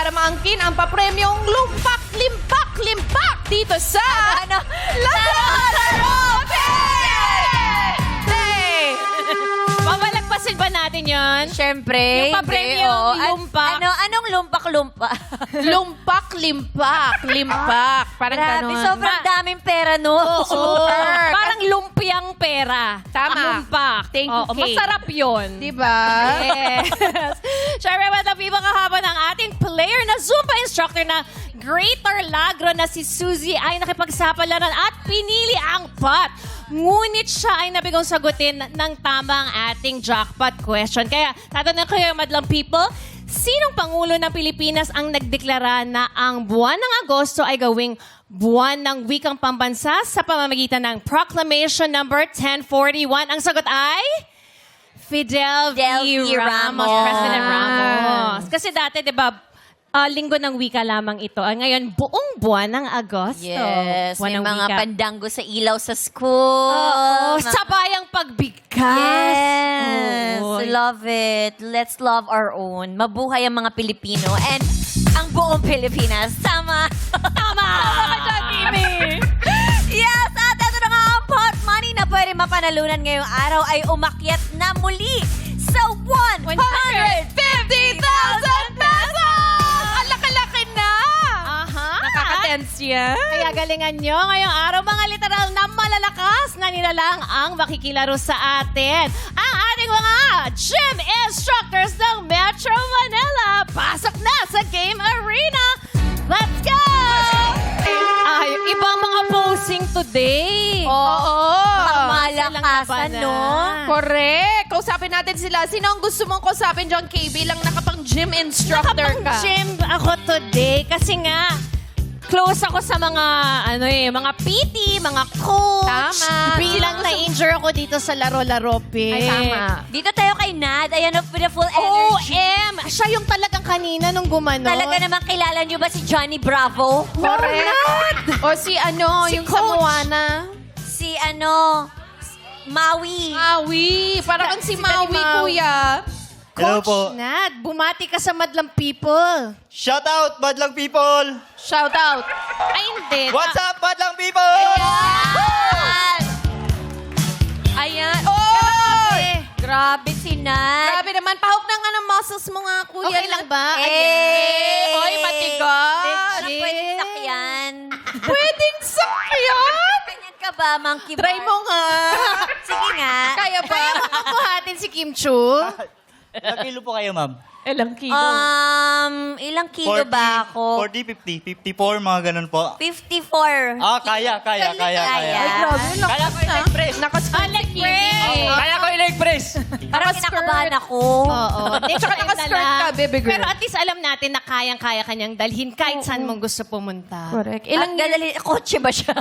para maangkin ang papremyong lumpak, limpak, limpak dito sa... Laro! Mamalagpasin ba natin yon? Siyempre. Yung papremyong lumpak. Anong lumpak-lumpak? Lumpak, limpak, limpak. Parang Grabe, ganon. sobrang daming pera, no? Super. Parang lumpiang pera. Tama. Lumpak. Thank you, Oo, Kate. masarap yun. Diba? Yes. Siyempre, matapiba kahapon ang ating player na Zumba instructor na Greater Lagro na si Suzy ay nakipagsapalaran at pinili ang pot. Ngunit siya ay nabigong sagutin ng tama ang ating jackpot question. Kaya tatanungin ko yung madlang people, sinong Pangulo ng Pilipinas ang nagdeklara na ang buwan ng Agosto ay gawing buwan ng wikang pambansa sa pamamagitan ng Proclamation number 1041? Ang sagot ay... Fidel V. Ramos. President Ramos. Kasi dati, di ba, linggo ng wika lamang ito. Ngayon, buong buwan ng Agosto. Yes, Buwan may ng mga wika. pandango sa ilaw sa school. Oo, sabayang pagbigkas. Yes, Oo. love it. Let's love our own. Mabuhay ang mga Pilipino and ang buong Pilipinas. Tama. Tama ka dyan, Timmy. Yes, at ito na nga ang pot money na pwede mapanalunan ngayong araw ay umakyat na muli sa 150,000 pesos! Ang laki-laki na! Aha. Nakaka-tense yan. Kaya galingan nyo ngayong araw, mga literal na malalakas na nilalang ang makikilaro sa atin. Ang ating mga gym instructors ng Metro Manila. Pasok na sa Game Arena. Let's go! Ay, ibang mga posing today. Oo. Malakasan, no? Correct. Kausapin natin sila. Sino ang gusto mong kausapin dyan, KB? Lang nakapang gym instructor ka. Nakapang-gym ako today kasi nga, close ako sa mga, mga PT, mga coach. Tama. Bilang na-injure ako dito sa laro-laro, Ay, tama. Dito tayo kay Nad. Ayan, with the full energy. OM! Siya yung talagang kanina nung gumano. Talaga naman kilala niyo ba si Johnny Bravo? Correct. O si ano, Si yung Coach. sa Moana. Si Maui. Maui. Parang si Maui, kuya. Hello po. Nad, bumati ka sa madlang people. Shout out, Badlang people! Shout out. Ay, hindi. What's up, Badlang people? Ayan. Oh! Grabe si Nad. Grabe naman. Pahok na nga ng muscles mo nga, kuya. Okay lang ba? Eh! Oy, matigas. Ano pwedeng sakyan? Pwedeng sakyan. Ganyan ka ba, Monkey Bar? Try mo nga. Sige nga. Kaya ba? Kuhatin si Kim Chu. Ilang kilo po kayo, ma'am? Ilang kilo? Ilang kilo ba ako? 40, 50, 54, mga ganun po. 54. Kaya. Kaya. Ay, grabe. Kaya ko i-leg press. Nakaskirt si Kimi. Kaya ko i-leg press. Parang Naka-skirt. kinakabahan ako. Oo. Next Tsaka time na naka-skirt lang. ka, baby girl. Pero at least alam natin na kayang-kaya kanyang dalhin kahit saan mong gusto pumunta. Correct. Ilang gadali, kotse ba siya?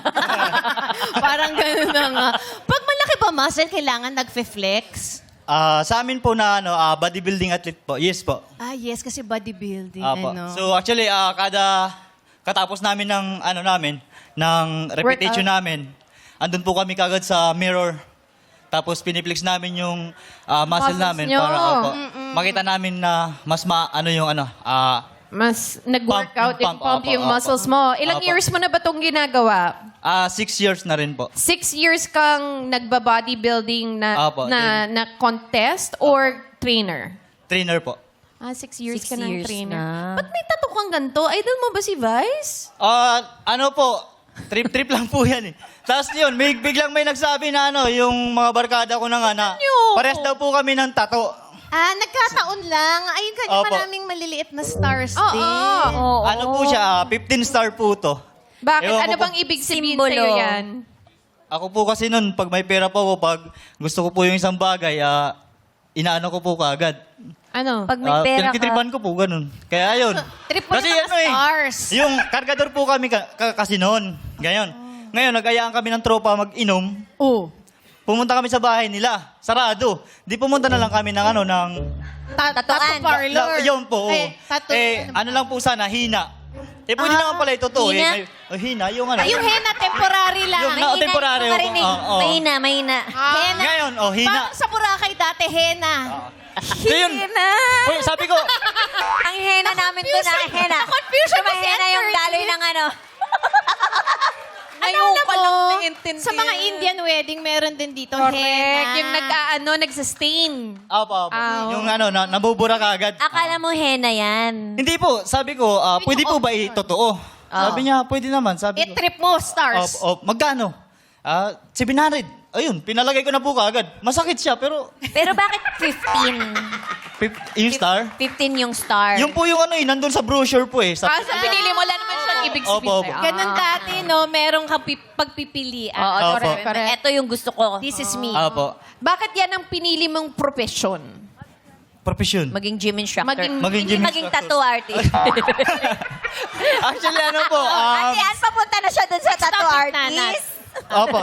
Parang gano'n na nga. Pag malaki ba muscle, kailangan nagfe-flex? Sa amin po na bodybuilding athlete po. Yes po. Yes, kasi bodybuilding. Apo. Ano. So actually, kada katapos namin ng ng repetition namin, andun po kami kagad sa mirror. Tapos piniplex namin yung muscle namin nyo. para makita namin na mas Mas nag-workout, Pump, pump opo, yung opo. muscles mo. Ilang Opo. years mo na ba itong ginagawa? 6 years na rin po. 6 years kang nagba-bodybuilding Opo, na contest or trainer? Trainer po. 6 years 6 ka ng years trainer. na. Ba't may tattoo kang ganito? Idol mo ba si Vice? Ano po, trip lang po yan eh. Tapos yun, biglang may nagsabi na yung mga barkada ko na nga na Nyo. pares daw po kami ng tato. Nagkataon lang. Ayun kanya Opo. maraming maliliit na stars Oo. din. Oo. Ano po siya, 15 star po to. Bakit? Ewan ko Ano po. bang ibig sabihin Simbolo. sa'yo yan? Ako po kasi nun, pag may pera po ako, pag gusto ko po yung isang bagay, inaano ko po kaagad. Ano? Pag may pera ka. Pinagtitripan ko po, ganun. Kaya yun. Trip mo Kasi yung mga stars. yung kargador po kami kasi noon. Ngayon, nag-ayaan kami ng tropa mag-inom. Oh. Pumunta kami sa bahay nila. Sarado. Di pumunta na lang kami ng Tattoo Tatuan. parlor. Yun po. Tattoo. Ano lang po sana, hina. Pwede naman pala ito to. Hina? Hina, yung Yung henna, temporary lang. Yung na- temporary. Marinig. Oo. Mahina. Henna. Ngayon, hina. Parang sa Boracay dati, henna. So yun. Uy, sabi ko, Ang hena namin to na henna. Na-confusion Sa ba si mahena yung Curtis? daloy ng ano. Ngayon Alam ko mo, lang naintindihan. sa mga Indian wedding, meron din dito Correct. henna. Yung nag-sustain. Opo. Ah, Yung ano, nabubura ka agad. Akala mo henna yan. Hindi po, sabi ko, pwede po ba totoo? Sabi niya, pwede naman. Sabi ko, I-trip mo, stars. magkano? 700. Ayun, pinalagay ko na po kaagad. Masakit siya, pero Pero bakit 15? yung star? 15 yung star. Yung po yung ano nandun sa brochure po eh. Sa, Sa pinili mo, wala naman siyang ibig sabihin. Opo, opo. sa'yo. Ganun dati, no? Merong kang pagpipilian. Oo, Opo. correct, correct. Ito yung gusto ko. This is me. Opo. Bakit yan ang pinili mong profession? Profession. Maging gym instructor. Maging gym Maging instructor. tattoo artist. Actually, ano po, Ate Ann, papunta na siya dun sa tattoo Stop it, artist. opo,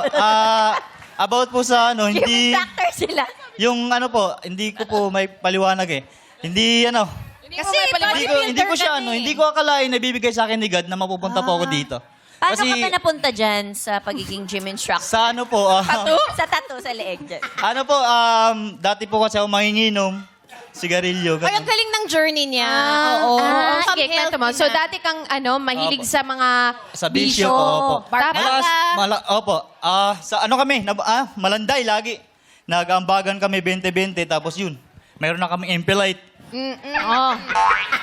about po sa ano, Gym hindi, instructor sila. yung ano po, hindi ko po may paliwanag eh. Hindi ano, Kasi hindi ko siya ano, hindi ko akalain na bibigay sa akin ni God na mapupunta po ako dito. Paano ka ba napunta dyan sa pagiging gym instructor? Sa ano po, Sa tattoo sa leeg dyan. ano po, dati po kasi ako manginginom, sigarilyo, Ay, ang ganun. galing ng journey niya. Oo. Come Sige, kwento mo. healthy So, na. dati kang mahilig Opo. sa mga Sa bisyo po, opo. Barkada. Opo, sa ano kami, malanday lagi. Nag-ambagan kami 20-20, tapos yun, mayroon na kami Impelite. Oh.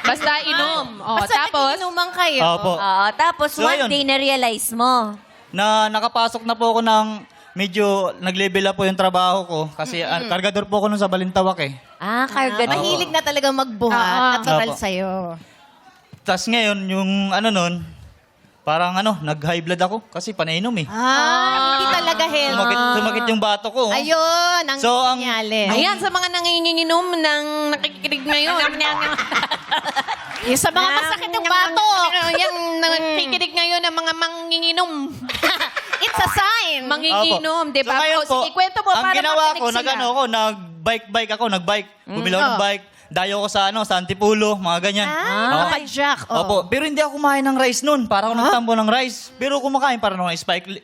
Basta inom. Oh, Basta tapos, nagiinuman kayo. Opo. Oo, tapos So, one ayun. day na-realize mo. Na nakapasok na po ako ng medyo nag-level up po yung trabaho ko kasi kargador po ako nun sa Balintawak eh. Karga Mahilig na talagang magbuhat. Natural Opo. sa'yo. Tapos ngayon, yung ano nun, parang nag-high blood ako kasi panainom eh. Hindi talaga healthy. Sumakit yung bato ko. Ayun, ang So, ang- sinyales. ayan, sa mga nanginginom ng nakikinig ngayon. Yung sa mga masakit yung bato. Yung nakikinig ngayon ng mga manginginom. It's a sign. Manginginom, di ba? So ngayon O, po, sige, kwento mo ang para ginawa makinig ko, sila. nag-bike ako, nag-bike. Bumili ako ng bike. Dayo ko sa sa Antipulo, mga ganyan. Oo. Naka-jack. Opo, pero hindi ako kumain ng rice noon. Para ako nagtambo ng rice. Pero kumakain para ng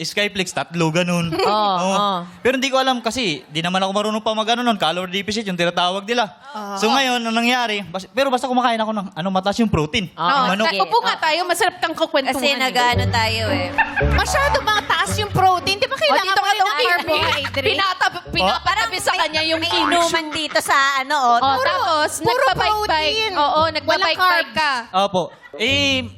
Skyflix, 3, ganun. Oo. Pero hindi ko alam kasi, di naman ako marunong pa mag-ano nun. Calorie deficit, yung tinatawag nila. So ngayon, ang nangyari, pero basta kumakain ako ng mataas yung protein. Oh, Manok. sige. upo nga tayo, masarap kang kukwentuhan. Kasi nag-ano tayo eh. Masyado mataas yung protein. Di ba O, kailangan dito pa ka rin daw, ng Kirby. carbohydrate? Pinapatabi sa kanya yung May kinuman. inuman dito sa ano, Oh, tapos, puro nagbabike-bike. protein. Oo, Walang nagbabike-bike ka. Opo.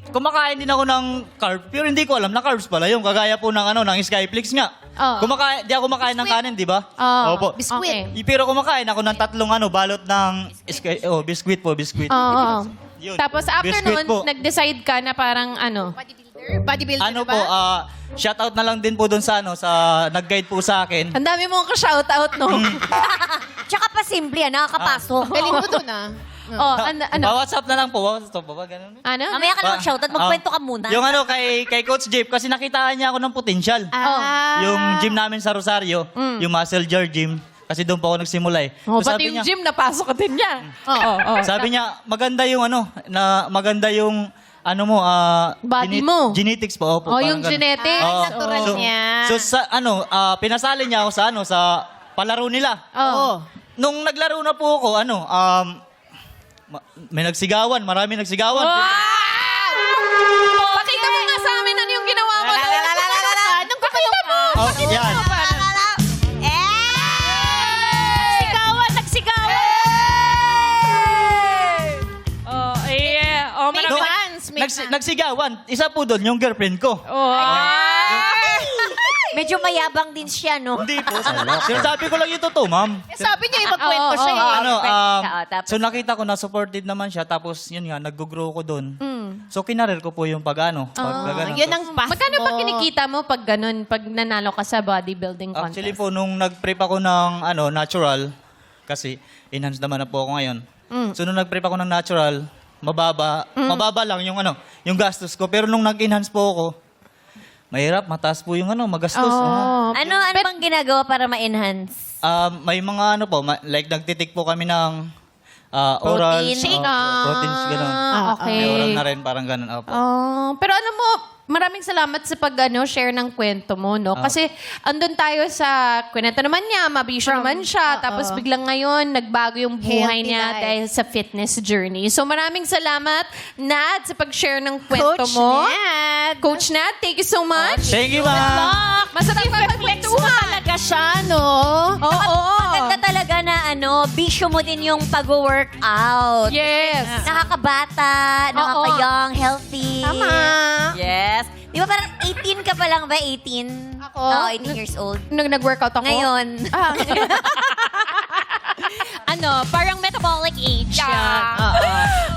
Kumakain din ako ng carb, pero hindi ko alam na carbs pala yung kagaya po ng ng Skyflix nga. Oh. Di ako kumakain ng kanin, di ba? Oh. Opo. Biscuit. Okay. Pero kumakain ako ng 3 balot ng biscuit po, biscuit. Oo. Yun. Tapos after Biscuit nun, po. nag-decide ka na parang Bodybuilder Ano na ba? po, shoutout na lang din po doon sa sa nag-guide po sa akin. ang dami mong ka-shoutout, no? Tsaka pa simple yan, nakakapasok. Galing mo dun ah. Oh, ano? WhatsApp na lang po, WhatsApp ba? Ganun. Ano? Mamaya ka na mag-shoutout, magkwento ka muna. Yung kay Coach Jeep, kasi nakitaan niya ako ng potential. Yung gym namin sa Rosario, yung Muscle Jar Gym. Kasi doon po ako nagsimula eh. Oh, So pati yung gym, napasok ka din niya. Oo. Sabi niya, maganda yung maganda yung Body mo. genetics po. Opo, Oh, parang yung ganun. genetics. Oo. natural niya. So sa pinasali niya ako sa palaro nila. Oh. Nung naglaro na po ako, may nagsigawan, marami nagsigawan. Pakita mo nga sa amin ano yung ginawa mo. Anong pakita mo? Oh, yan. Nagsigawan. Oh, May maraming No, fans. May fans. nagsigawan. Isa po doon, yung girlfriend ko. Medyo mayabang din siya, no? Hindi po. Sinasabi ko lang yung totoo, ma'am. Sabi niya, magkwento siya eh. Tapos- So nakita ko na supported naman siya, tapos yun nga, nag-grow ko doon. So kinarir ko po yung pag-ano. Yun ang path Magkano mo. pa kinikita mo pag ganun, pag nanalo ka sa bodybuilding contest? Actually po, nung nag-prep ako ng natural, kasi enhanced naman na po ako ngayon. So nung nag-prep ako ng natural, mababa lang yung gastos ko. Pero nung nag-enhance po ako, mahirap, mataas po yung magastos. Ano bang ginagawa para ma-enhance? May mga like nagtitik po kami ng oral. Protein. Proteins, gano'n. Okay. May oral na rin, parang gano'n. Opo. Oh, pero alam mo, Maraming salamat sa share ng kwento mo, no? Kasi andun tayo sa kwento naman niya, mabisyo naman siya. Tapos biglang ngayon, nagbago yung buhay Healthy niya life. dahil sa fitness journey. So maraming salamat, Nat, sa pag-share ng kwento Coach mo. Nat. Coach Nat, thank you so much. Thank you, ma'am. Masarap Flex mo magkwentuhan. talaga siya, no? Oo. Maganda talaga na bisyo mo din yung pag-workout. Yes. Nakakabata, nakaka-young, healthy. Tama. Yes. Di ba parang 18 ka pa lang ba? 18? Ako? Oo, 18 years old. Nung nag-workout ako. Ngayon. Ah, Parang metabolic age. Yeah. yan.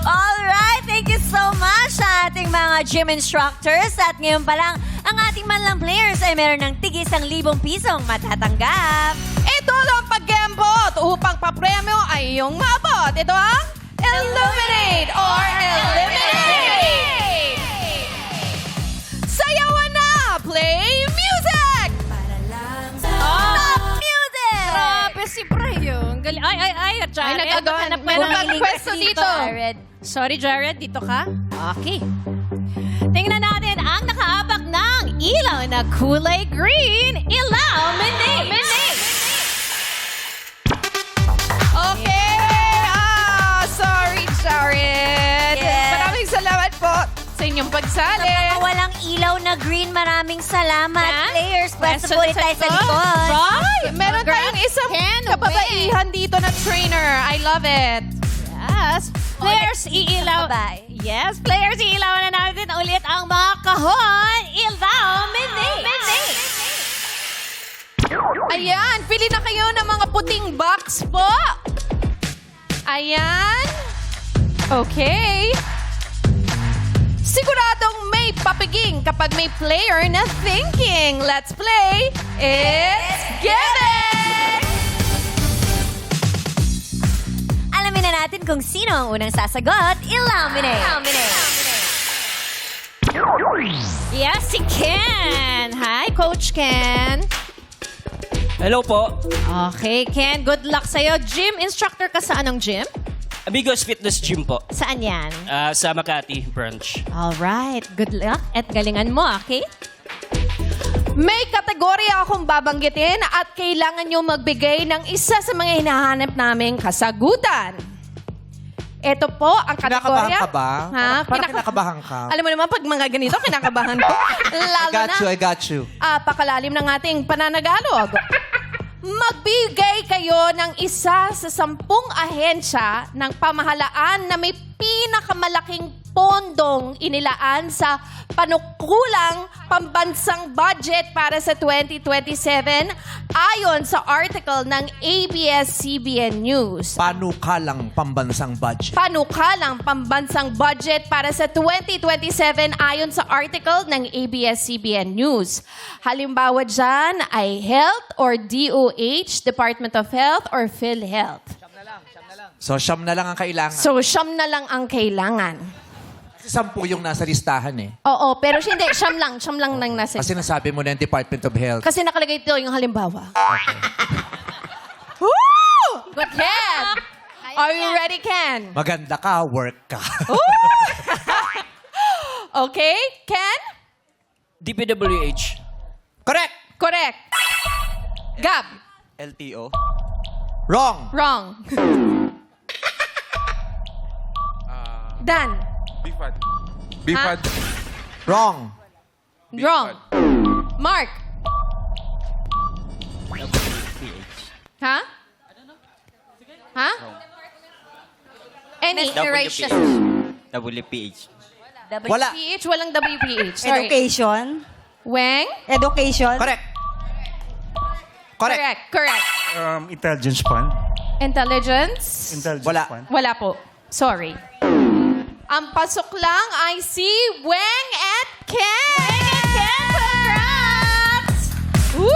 Alright, thank you so much sa ating mga gym instructors. At ngayon pa lang, ang ating manlang players ay meron ng tig 1,000 pisong matatanggap. ito lang pag-gambot upang papremyo ay iyong maabot. Ito ang Illuminate or Eliminate! Sayawan na! Play music! Stop music! Grabe si Brian. Ay, Jared. nagagawan. Hanap May mo ng- nagpwesto dito. Jared. Sorry, Jared. Dito ka? Okay. Tingnan natin ang nakaabak ng ilaw na kulay green. Illuminate! Okay! Sorry, Jared. Yes. Maraming salamat po sa inyong pagsali. Mga walang ilaw na green, maraming salamat. Yan. Players, pwesto Pwesto po ulit tayo sa sa likod. Right. Meron tayong isang Ken, kababaihan dito na trainer. I love it. Yes. Players, iilaw. Bye. Yes, players, iilawan na natin ulit ang mga kahon. Illuminate! Ayan, pili na kayo ng mga puting box po. Ayan. Okay. Siguradong may papiging kapag may player na thinking. Let's play. It's Given! Alamin na natin kung sino ang unang sasagot. Illuminate! Yes, si Ken. Hi, Coach Ken. Hello po. Okay, Ken. Good luck sa'yo. Gym instructor ka sa anong gym? Amigos Fitness Gym po. Saan yan? Sa Makati branch. Alright. Good luck at galingan mo, okay? May kategorya akong babanggitin at kailangan nyo magbigay ng isa sa mga hinahanap naming kasagutan. Ito po ang kategorya. Kinakabahan ka ba? Ha? Parang kinakabahan ka. Alam mo naman, pag mga ganito, kinakabahan ko. Lalo I got you. Pakalalim ng ating pananagalog. Magbigay kayo ng isa sa 10 ahensya ng pamahalaan na may pinakamalaking pondong inilaan sa panukulang pambansang budget para sa 2027 ayon sa article ng ABS-CBN News. Panukalang pambansang budget. Panukalang pambansang budget para sa 2027 ayon sa article ng ABS-CBN News. Halimbawa dyan ay Health or DOH, Department of Health or PhilHealth. So, siyam na lang ang kailangan. So, siyam na lang ang kailangan. Kasi 10 yung nasa listahan eh. Oo, pero hindi, siyam lang nang nasa. Kasi nasabi mo na yung Department of Health. Kasi nakalagay dito yung halimbawa. Woo! Good, Ken! Are you ready, Ken? Maganda ka, work ka. Okay, Ken? DPWH. Correct! Correct. Gab? LTO. Wrong! Wrong. Dan? Bifad. Bifad. Wrong! Wrong. Mark? Ha? Ha? Any? WPH. WPH. Wala. PH, walang WPH. Sorry. Education. Weng? Education. Correct! Correct! Correct. Intelligence fund. Intelligence? Intelligence Wala. fund. Wala po. Sorry. Ang pasok lang ay si Weng at Ken! Congrats! Woo!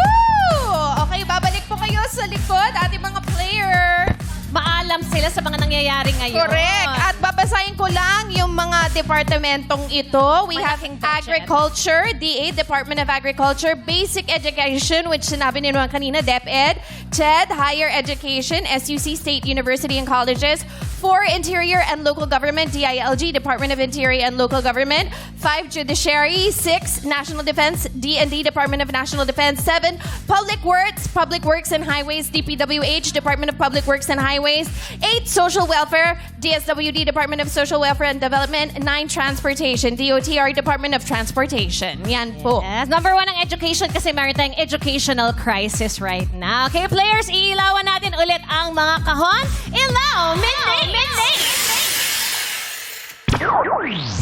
Okay, babalik po kayo sa likod, ating mga player. Maalam sila sa mga nangyayari ngayon. Correct. At babasahin ko lang yung mga departamentong ito. We have Malaking budget. Agriculture, DA, Department of Agriculture, Basic Education, which sinabi nyo naman kanina, DepEd, TED, Higher Education, SUC, State University and Colleges, 4, Interior and Local Government, DILG, Department of Interior and Local Government. 5, Judiciary. 6, National Defense, D&D, Department of National Defense. 7, Public Works and Highways, DPWH, Department of Public Works and Highways. 8, Social Welfare, DSWD, Department of Social Welfare and Development. 9, Transportation, DOTR, Department of Transportation. Yan po. Yes. Number 1 ang education kasi meron tayong educational crisis right now. Okay, players, iilawan natin ulit ang mga kahon. Ilaw! Midnight!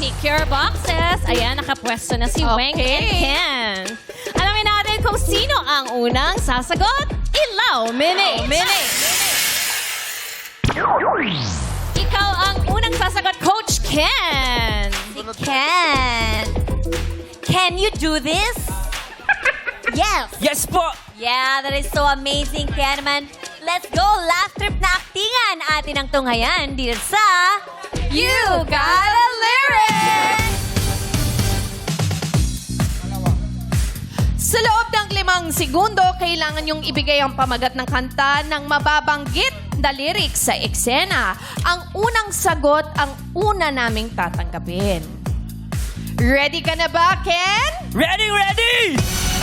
Pick your boxes. Ayan, nakapwesto na si Weng and Ken. Alamin natin kung sino ang unang sasagot. Ilaw! Minute! Ikaw ang unang sasagot, Coach Ken. Can you do this? Yes. Yes po! Yeah, that is so amazing, kaya naman, let's go! Last trip na aktingan atin ang tunghayan dito sa You Got a Lyric! Sa loob ng 5 segundo, kailangan yung ibigay ang pamagat ng kanta ng mababanggit na lyrics sa eksena. Ang unang sagot ang una naming tatanggapin. Ready ka na ba, Ken? Ready!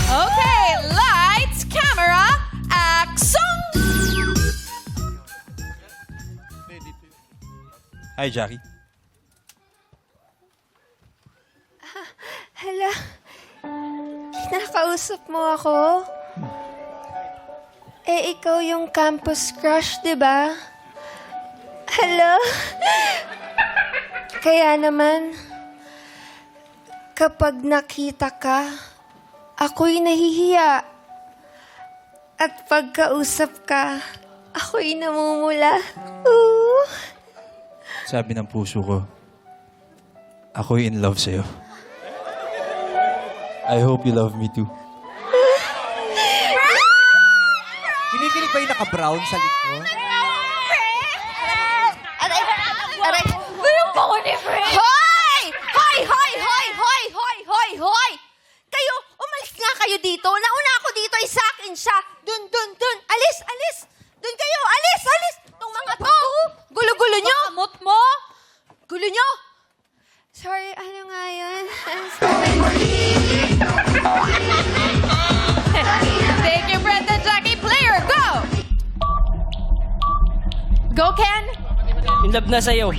Okay, lights, camera, action! Hi, Jackie. Hala, kinakausap mo ako? Eh, ikaw yung campus crush, di ba? Hala? Kaya naman, kapag nakita ka, ako'y nahihiya. At pagkausap ka, ako'y namumula. Ooh. Sabi ng puso ko, ako'y in love sa'yo. I hope you love me too. Kinikilig ba yung naka-brown sa likod? Aray! Ganun ba ko ni Fred? Hoy! Hoy! Kayo, umalis nga kayo dito. Nauna ako dito, sa akin siya. Dun. Alis! Dun kayo, alis! Itong mga to. Gulo-gulo nyo. Amot mo. Gulo nyo. Sorry, ano nga yun? I'm sorry. Thank you, Brenda, Jackie. Player, go! Go, Ken! In love na sa'yo.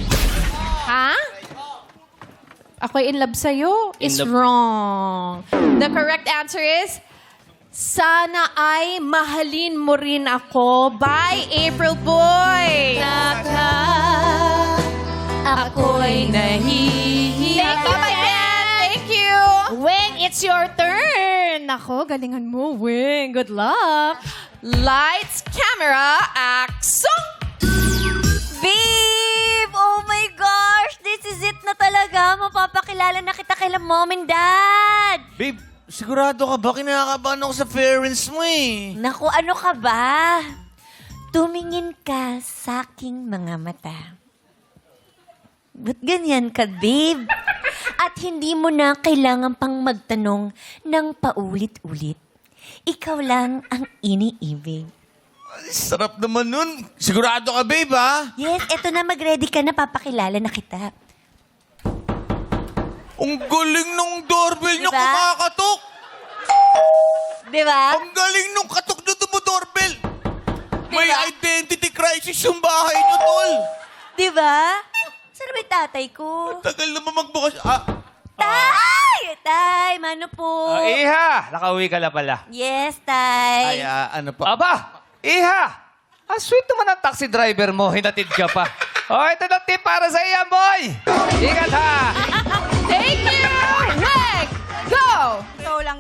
Ha? Ako'y in love sa'yo? In Is love. wrong. The correct answer is, sana ay mahalin mo rin ako by April Boy. Ako'y nahihiya. Thank you, my man. Thank you. Weng, it's your turn. Nako, galingan mo, Weng. Good luck. Lights, camera, action! Babe! Oh my gosh! This is it na talaga. Mapapakilala na kita kay mom and dad. Babe, sigurado ka ba? Kinakabahan ako sa parents mo eh. Naku, ano ka ba? Tumingin ka sa aking mga mata. Ba't ganyan ka, babe? At hindi mo na kailangan pang magtanong ng paulit-ulit. Ikaw lang ang iniibig. Ay, sarap naman nun. Sigurado ka, babe, ha? Yes, eto na, mag-ready ka na, papakilala na kita. Ang galing nung doorbell niya Diba? kumakatok. Di ba? Ang galing nung katok niyo doorbell. May identity crisis yung bahay niyo, tol. Di ba? Saan ba yung tatay ko? Tagal naman magbukas. Tay, mano po? Iha, nakauwi ka na pala. Yes, tay. Ay, ano pa? Aba, Iha, ang sweet naman ang taxi driver mo, hinatid ka pa. Oh, ito na tip para sa iyan, boy. Ingat ha. Thank you! Weng, go! Ikaw lang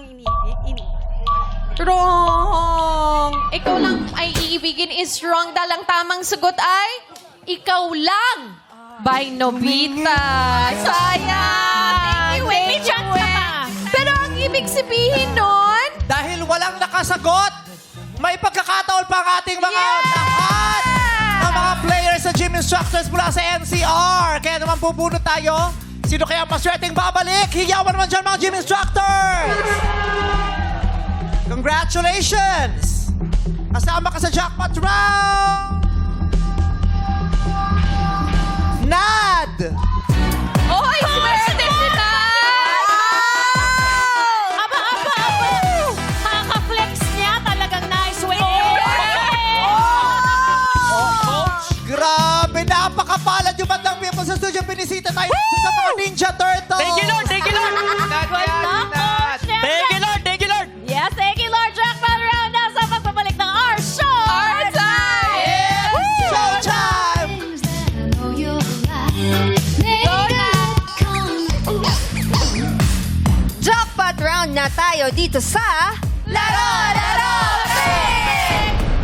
Wrong! Ikaw lang ay iibigin is wrong dahil ang tamang sagot ay ikaw lang by Nobita. Sayang! May chance ka pa. Pero ang ibig sabihin nun, Dahil walang nakasagot, may pagkakataon pa ang ating mga lahat ng mga players sa gym instructors mula sa NCR. Kaya naman pupunod tayo. Sino kaya ang maswerteng babalik? Hiyawan naman dyan mga gym instructors! Congratulations! Kasama ka sa jackpot round! muna tayo dito sa Laro!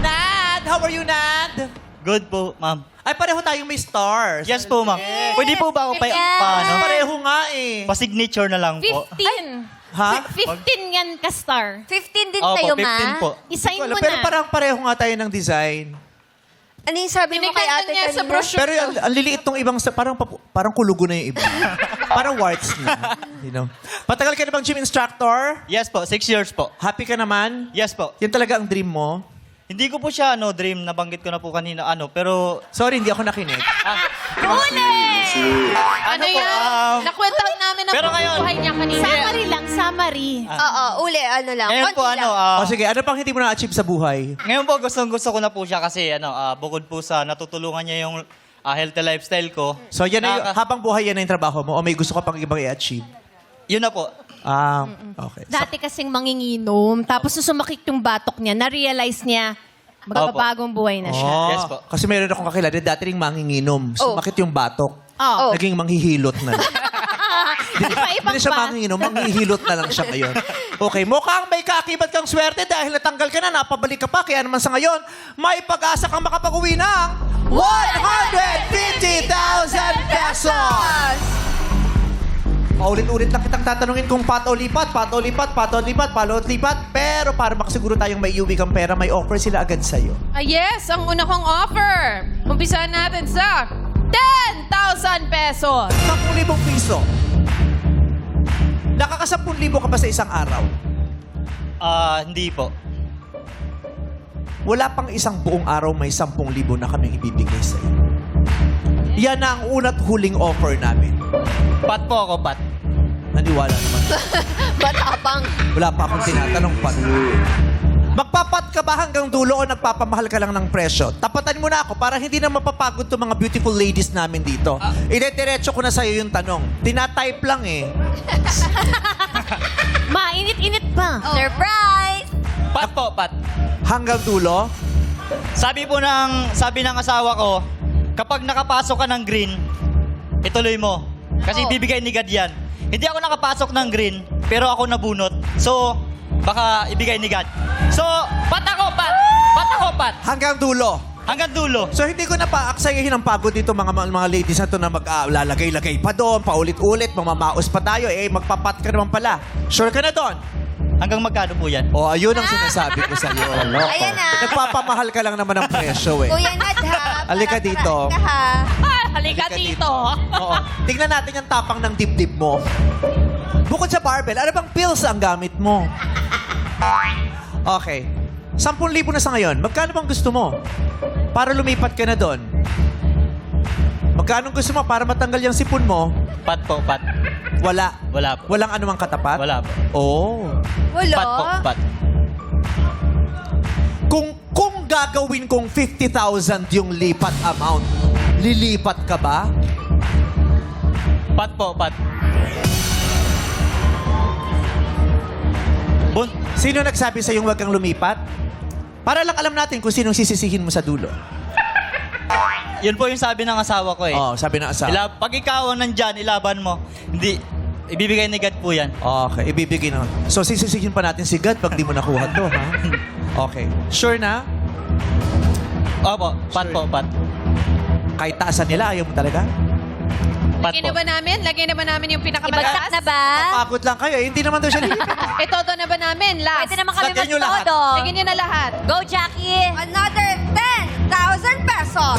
Nad, how are you, Nad? Good po, ma'am. Ay, pareho tayong may stars. Yes po, ma'am. Pwede po ba ako paano? Pareho nga eh. Pa-signature na lang po. 15. Ha? 15 yan ka star. 15 din Opo, tayo, ma. 15 po. Isain mo Pero na. parang pareho nga tayo ng design. Ano yung sabi mo kay Tinignan ate niya sa kanina? brochure. Pero ang liliit tong ibang, parang kulugo na yung iba. Parang warts na. You know? Patagal ka na bang gym instructor? Yes po, 6 years po. Happy ka naman? Yes po. Yan talaga ang dream mo? Hindi ko po siya dream, nabanggit ko na po kanina pero Sorry, hindi ako nakinig. Ano yan? Nakwento namin ang Pero ngayon- buhay niya kanina. Summary lang, summary. Oo, uli, ano lang. ngayon po konti lang. O sige, ano pang hindi mo na-achieve sa buhay? ngayon po gusto ko na po siya kasi bukod po sa natutulungan niya yung healthy lifestyle ko. So yan na, Nakaka- habang buhay yan na yung trabaho mo o may gusto ka pang ibang i-achieve? Yun na po. Okay. Dati kasing manginginom, tapos nung sumakit yung batok niya, na-realize niya, magbabagong buhay na siya. Oh, Yes po. Kasi meron akong kakilala, dati ring manginginom. Sumakit yung batok. Oh. Naging manghihilot na. Iba-ibang Hindi siya pa. manginginom, manghihilot na lang siya ngayon. Okay, mukhang may kaakibat kang swerte dahil natanggal ka na, napabalik ka pa. Kaya naman sa ngayon, may pag-asa kang makapag-uwi ng 150,000 pesos! Paulit-ulit lang kitang tatanungin kung pat o lipat, pat o lipat, pat o lipat, palo o lipat. Pero para makasiguro tayong may iuwi kang pera, may offer sila agad sa'yo. Yes, ang una kong offer. Umpisahan natin sa 10,000 pesos. 10,000 piso. Nakaka-10,000 ka pa sa isang araw. Hindi po. Wala pang isang buong araw may 10,000 na kaming ibibigay sa'yo. Yan na ang una't huling offer namin. Pat po ako, pat. Naniwala naman. Batapang. Wala pa akong tinatanong pat. Magpapat ka ba hanggang dulo o nagpapamahal ka lang ng presyo? Tapatan mo na ako para hindi na mapapagod to mga beautiful ladies namin dito. Idediretso ko na sa'yo yung tanong. Tinatype lang eh. Mainit-init pa. Surprise! Pat po, pat. Hanggang dulo? Sabi ng asawa ko, kapag nakapasok ka ng green, ituloy mo. Kasi bibigay ni God yan. Hindi ako nakapasok ng green, pero ako nabunot. So, baka ibigay ni God. So, pat ako, pat! Pat ako, pat! Hanggang dulo. Hanggang dulo. So hindi ko na paaksayahin ang pagod dito mga ladies na to na maglalagay-lagay pa doon, paulit-ulit, mamamaos pa tayo. Eh, magpapat ka naman pala. Sure ka na doon? Hanggang magkano po yan? O, ayun ang sinasabi ko sa iyo. Ayan na. Nagpapamahal ka lang naman ng presyo eh. Kuya Nad, ha? Halika dito. Ka, ha? Halika dito. Oo. Tingnan natin yung tapang ng dibdib mo. Bukod sa barbell, ano bang pills ang gamit mo? Okay. 10,000 na sa ngayon. Magkano bang gusto mo? Para lumipat ka na doon. Magkano gusto mo para matanggal yung sipon mo? Pat po, pat. Wala. Wala po. Walang anumang katapat? Wala po. Oh. Wala. Pat po, pat. Kung gagawin kong 50,000 yung lipat amount, lilipat ka ba? Pat po, pat. Sino nagsabi sa yung wag kang lumipat? Para lang alam natin kung sinong sisisihin mo sa dulo. Yun po yung sabi ng asawa ko eh. Oh, sabi ng asawa. Pag ikaw ang nandyan, ilaban mo. Hindi, ibibigay ni God po yan. Okay, ibibigay na. So, sisisihin pa natin si God pag di mo nakuha to, ha? Okay. Sure na? Opo, pat po, pat. Kahit taasan nila, ayaw mo talaga? Pat Lagyan po. na ba namin? Lagyan na ba namin yung Ibagsak pinakamataas? na ba? Pagod lang kayo. Hindi naman daw siya lilipat. Itodo na ba namin? Last. Pwede naman kami Lagyan nyo lahat. magtodo. Lagyan nyo na lahat. Go, Jackie! Another 10,000 pesos.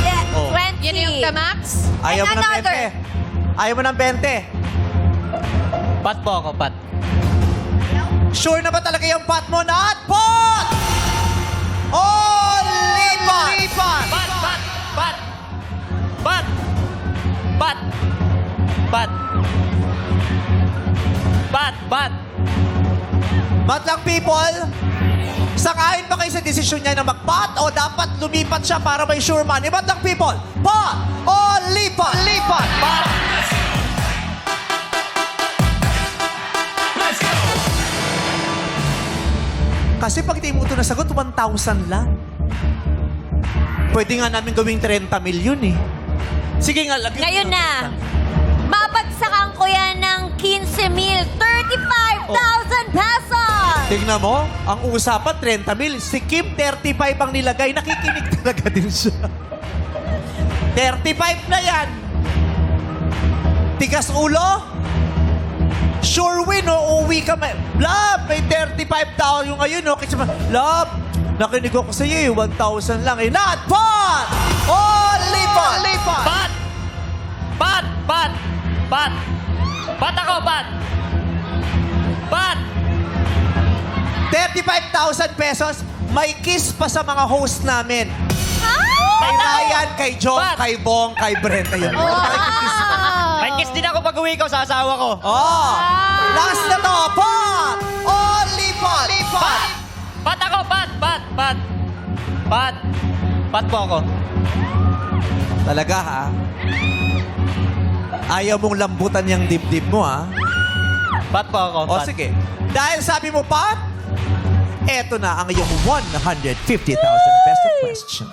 Yeah, Oh. 20. Yan yung the-max? Ayaw mo And ng another. 20. Ayaw mo ng 20. Pat po ako, pat. Sure na ba talaga yung pot mo? Not pot! Oh, lipat! Lipat! Pat, pat, pat. Pat. Pat. Pat. Pat, pat. Matlang people, sang-ayon ba kayo sa desisyon niya na mag-pot o dapat lumipat siya para may sure money? Matlang people, pot o lipat? Lipat! Pat. Kasi pag di mo ito nasagot, 1,000 lang. Pwede nga namin gawing 30 million eh. Sige nga, lagyan Ngayon mo ng na. 30. Mabagsakan ko yan ng 15,000, 35,000 pesos! Tingnan mo, ang usapan 30,000. Si Kim, 35 ang nilagay. Nakikinig talaga din siya. 35 na yan. Tigas ulo? Sure win, uuwi ka. Love, may 35,000 ngayon. No? Kasi, love, nakinig ako sa iyo, 1,000 lang. Not pot! Only pot! Only pot! Pat! Pat! Pat! Pat! Pat ako, pat! Pat! 35,000 pesos, may kiss pa sa mga host namin. Kay Ryan, kay John, Pat! kay Bong, kay Brent. Ayun. May kiss pa. May kiss din ako pag uwi ko sa asawa ko. Oh! Last na to, pot! Only pot! Only pot! Pat ako, pat! Pat! Pat! Pat! Pat po ako. Talaga, ha? Ayaw mong lambutan yung dibdib mo, ha? Pat po ako. O, Pat. sige. Dahil sabi mo, pot, eto na ang iyong 150,000 peso question.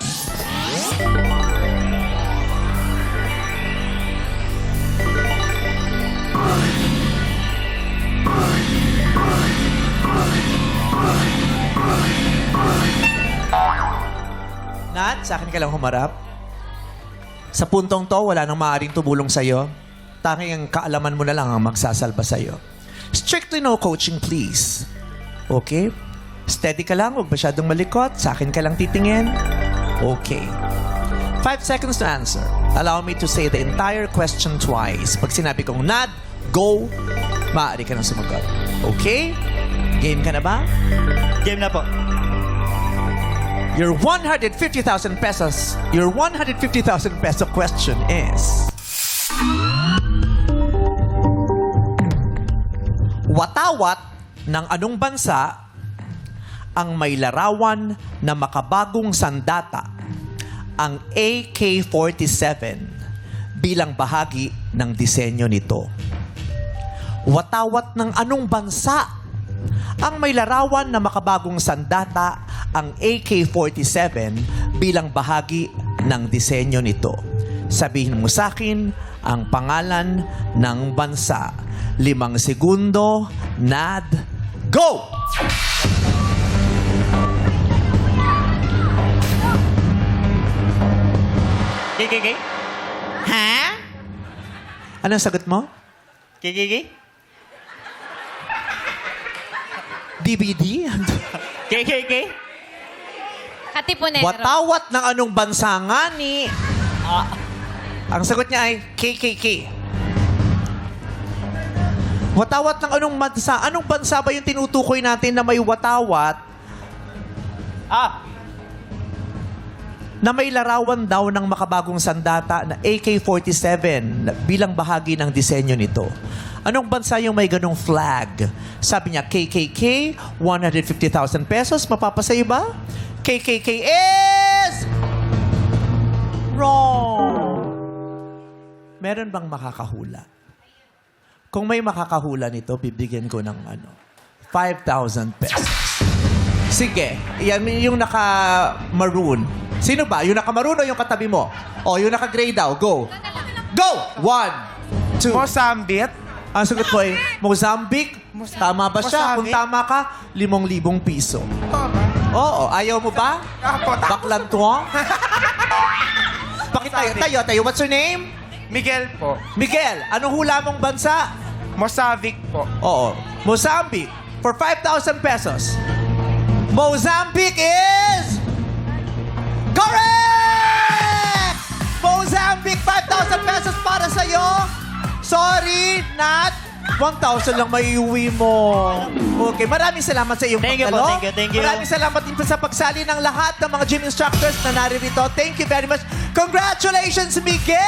Nat, sa akin ka lang humarap. Sa puntong to, wala nang maaaring tumulong sa'yo. Tanging ang kaalaman mo na lang ang magsasalba sa'yo. Strictly no coaching, please. Okay? Steady ka lang, huwag masyadong malikot. Sa akin ka lang titingin. Okay. 5 seconds to answer. Allow me to say the entire question twice. Pag sinabi kong Nad, go, maaari ka nang sumagot. Okay? Game ka na ba? Game na po. Your 150,000 pesos. Your 150,000 peso question is... Watawat ng anong bansa ang may larawan na makabagong sandata ang AK-47 bilang bahagi ng disenyo nito? Watawat ng anong bansa ang may larawan na makabagong sandata ang AK-47 bilang bahagi ng disenyo nito? Sabihin mo sa akin ang pangalan ng bansa. 5 segundo. Nad, go! KKK? Ha? Anong sagot mo? KKK? DVD? KKK? Katipunero. Watawat ng anong bansa nga ni... Ang sagot niya ay KKK. Watawat ng anong bansa? Anong bansa ba yung tinutukoy natin na may watawat na may larawan daw ng makabagong sandata na AK-47 bilang bahagi ng disenyo nito? Anong bansa yung may ganong flag? Sabi niya, KKK, 150,000 pesos. Mapapasayo ba? KKK is... wrong. Meron bang makakahula? Kung may makakahula nito, bibigyan ko ng 5,000 pesos. Sige, yan yung naka-maroon. Sino ba? Yung naka-maroon o yung katabi mo? O, yung naka-gray daw. Go! Go! 1, 2. Mozambique. Ang sagot mo ay Mozambique. Tama ba siya? Kung Mozambique. tama ka, 5,000 piso. Oo, ayaw mo ba? Baklan to? Tayo. What's your name? Miguel po. Miguel, anong hula mong bansa? Mozambique po. Oo. Mozambique. For 5,000 pesos. Mozambique is... correct! Mozambique, 5,000 pesos para sa'yo. Sorry, Nat. 1,000 lang maiuwi mo. Okay, maraming salamat sa iyong Thank you po, pagdalo. thank you. Maraming salamat din po sa pagsali ng lahat ng mga gym instructors na naririto. Thank you very much. Congratulations, Miguel!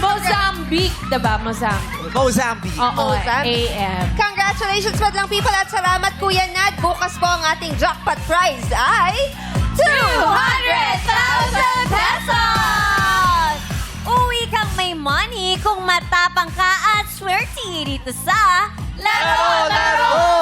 Mozambique, diba? Mozambique. Mozambique. Oo, Mozambique. AM. Congratulations, Madlang People, at salamat, Kuya Nad. Bukas po ang ating jackpot prize ay 200,000 pesos! Uwi kang may money kung matapang ka at swerte dito sa Laro!